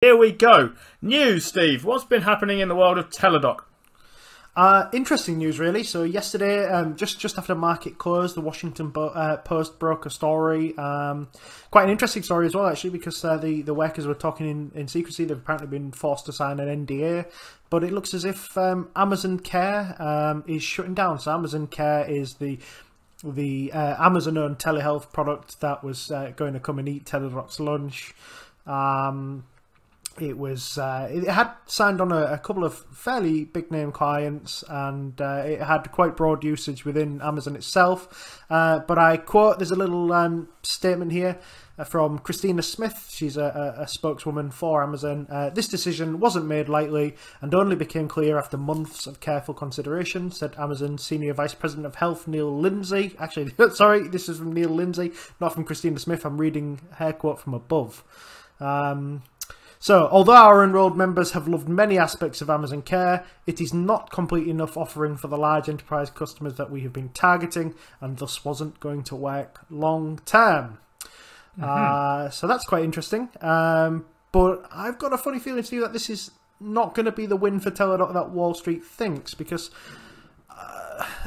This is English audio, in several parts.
Here we go. News, Steve. What's been happening in the world of Teladoc? Interesting news, really. So yesterday, just after market close, the Washington Post broke a story. Quite an interesting story as well, actually, because the workers were talking in secrecy. They've apparently been forced to sign an NDA. But it looks as if Amazon Care is shutting down. So Amazon Care is the Amazon-owned telehealth product that was going to come and eat Teladoc's lunch. It had signed on a couple of fairly big name clients, and it had quite broad usage within Amazon itself. But I quote, there's a little statement here from Christina Smith. She's a spokeswoman for Amazon. This decision wasn't made lightly and only became clear after months of careful consideration, said Amazon Senior Vice President of Health Neil Lindsay. Actually, sorry, this is from Neil Lindsay, not from Christina Smith. I'm reading her quote from above. So, although our enrolled members have loved many aspects of Amazon Care, it is not complete enough offering for the large enterprise customers that we have been targeting, and thus wasn't going to work long term. So that's quite interesting. But I've got a funny feeling to you that this is not going to be the win for Teladoc that Wall Street thinks, because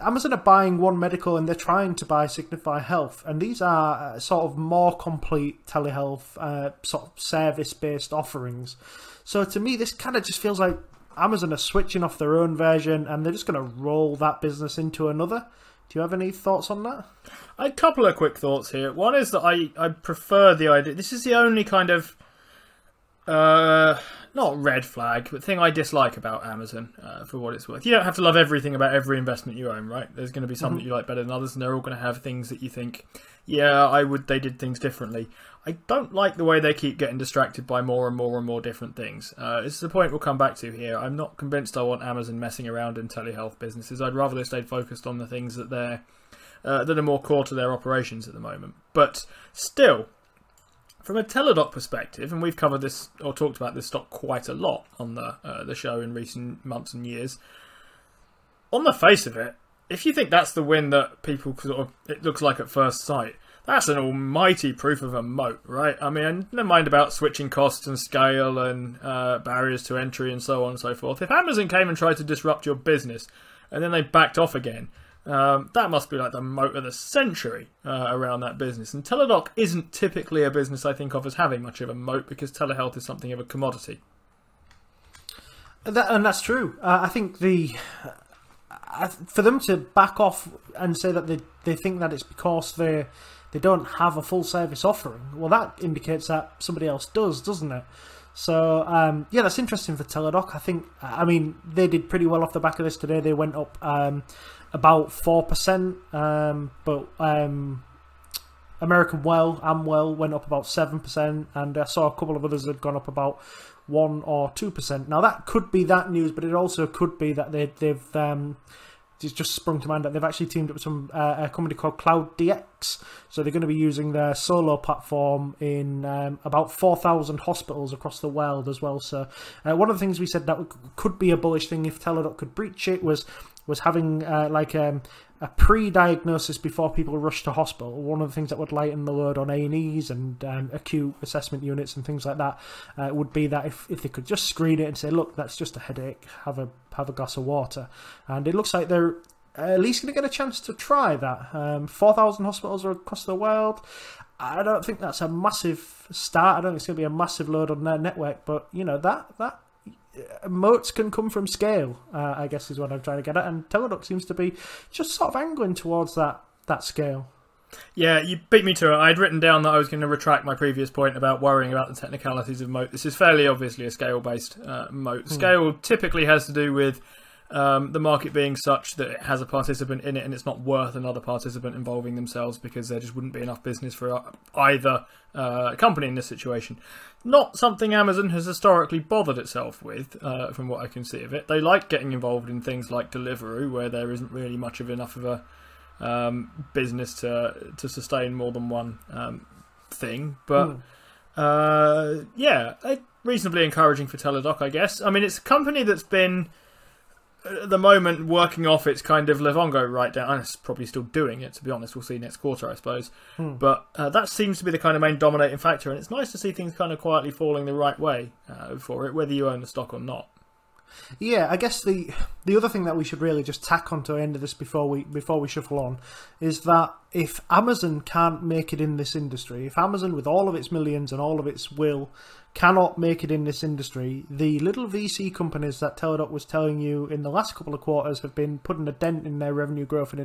Amazon are buying One Medical and they're trying to buy Signify Health, and these are sort of more complete telehealth sort of service-based offerings. So to me, this kind of just feels like Amazon are switching off their own version and they're just going to roll that business into another. Do you have any thoughts on that? A couple of quick thoughts here. One is that I prefer the idea. This is the only kind of not red flag, but thing I dislike about Amazon, for what it's worth. You don't have to love everything about every investment you own, right? There's going to be some that you like better than others, and they're all going to have things that you think, yeah, they did things differently. I don't like the way they keep getting distracted by more and more and more different things. This is the point we'll come back to here. I'm not convinced I want Amazon messing around in telehealth businesses. I'd rather they stayed focused on the things that that are more core to their operations at the moment. But still, from a Teladoc perspective, and we've covered this or talked about this stock quite a lot on the show in recent months and years, on the face of it, if you think that's the win that people sort of, it looks like at first sight, that's an almighty proof of a moat, right? I mean, never mind about switching costs and scale and barriers to entry and so on and so forth. If Amazon came and tried to disrupt your business and then they backed off again, that must be like the moat of the century around that business. And Teladoc isn't typically a business I think of as having much of a moat, because telehealth is something of a commodity. And that's true. I think for them to back off and say that they think that it's because they don't have a full service offering, well, that indicates that somebody else does, doesn't it? So, yeah, that's interesting for Teladoc. I mean, they did pretty well off the back of this today. They went up about 4%, but American Amwell went up about 7%, and I saw a couple of others that had gone up about 1 or 2%. Now, that could be that news, but it also could be that they've just sprung to mind that they've actually teamed up with a company called Cloud DX. So they're going to be using their Solo platform in about 4,000 hospitals across the world as well. So one of the things we said that could be a bullish thing if Teladoc could breach it was having a pre-diagnosis before people rush to hospital. One of the things that would lighten the load on A&Es and acute assessment units and things like that would be that if they could just screen it and say, look, that's just a headache, have a glass of water. And it looks like they're at least going to get a chance to try that. 4,000 hospitals across the world. I don't think that's a massive start. I don't think it's going to be a massive load on their network, but you know, that moats can come from scale, I guess is what I'm trying to get at, and Teladoc seems to be just sort of angling towards that scale. Yeah, you beat me to it. I'd written down that I was going to retract my previous point about worrying about the technicalities of moat. This is fairly obviously a scale-based moat. Scale typically has to do with the market being such that it has a participant in it and it's not worth another participant involving themselves, because there just wouldn't be enough business for either company in this situation. Not something Amazon has historically bothered itself with, from what I can see of it. They like getting involved in things like Deliveroo, where there isn't really much of enough of a business to sustain more than one thing. But yeah, reasonably encouraging for Teladoc, I guess. I mean, it's a company that's been at the moment working off its kind of Livongo write-down, and it's probably still doing it, to be honest. We'll see next quarter, I suppose. But that seems to be the kind of main dominating factor, and it's nice to see things kind of quietly falling the right way for it, whether you own the stock or not. Yeah, I guess the other thing that we should really just tack on to the end of this before we shuffle on is that if Amazon can't make it in this industry, if Amazon with all of its millions and all of its will cannot make it in this industry, the little VC companies that Teladoc was telling you in the last couple of quarters have been putting a dent in their revenue growth and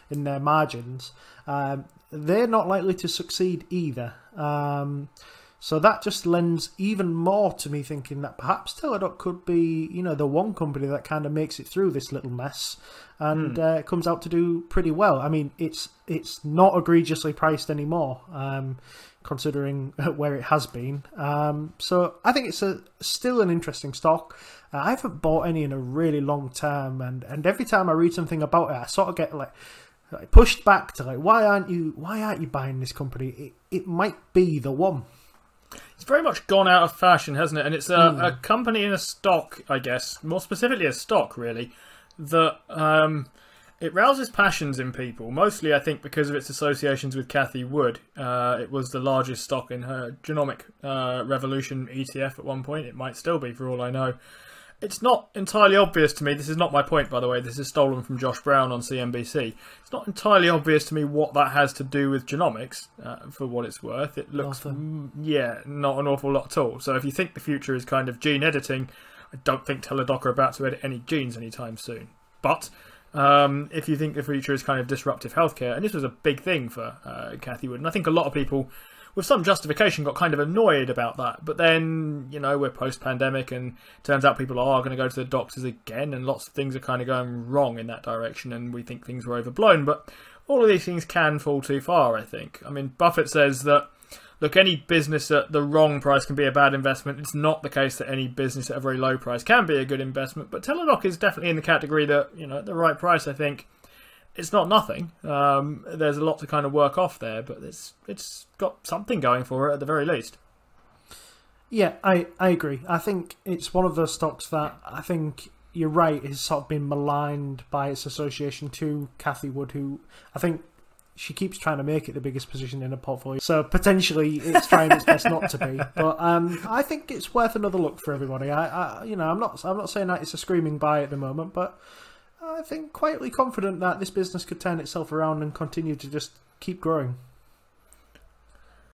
in their margins. They're not likely to succeed either. So that just lends even more to me thinking that perhaps Teladoc could be, you know, the one company that kind of makes it through this little mess and comes out to do pretty well. I mean, it's not egregiously priced anymore, considering where it has been. So I think it's still an interesting stock. I haven't bought any in a really long time, and every time I read something about it, I sort of get like pushed back to like, why aren't you buying this company? It might be the one. It's very much gone out of fashion, hasn't it? And it's a company in a stock, I guess, more specifically a stock, really, that it rouses passions in people. Mostly, I think, because of its associations with Cathie Wood. It was the largest stock in her Genomic Revolution ETF at one point. It might still be, for all I know. It's not entirely obvious to me, this is not my point, by the way, this is stolen from Josh Brown on CNBC. It's not entirely obvious to me what that has to do with genomics, for what it's worth. It looks, yeah, not an awful lot at all. So if you think the future is kind of gene editing, I don't think Teladoc are about to edit any genes anytime soon. But if you think the future is kind of disruptive healthcare, and this was a big thing for Cathie Wood, and I think a lot of people, with some justification, got kind of annoyed about that. But then, you know, we're post-pandemic and it turns out people are going to go to the doctors again, and lots of things are kind of going wrong in that direction, and we think things were overblown. But all of these things can fall too far, I think. I mean, Buffett says that, look, any business at the wrong price can be a bad investment. It's not the case that any business at a very low price can be a good investment. But Teladoc is definitely in the category that, you know, at the right price, I think, it's not nothing. There's a lot to kind of work off there, but it's got something going for it at the very least. Yeah, I agree. I think it's one of those stocks that I think you're right is sort of been maligned by its association to Cathie Wood, who I think she keeps trying to make it the biggest position in her portfolio. So potentially it's trying its best not to be. But I think it's worth another look for everybody. I'm not saying that it's a screaming buy at the moment, but I think quietly confident that this business could turn itself around and continue to just keep growing.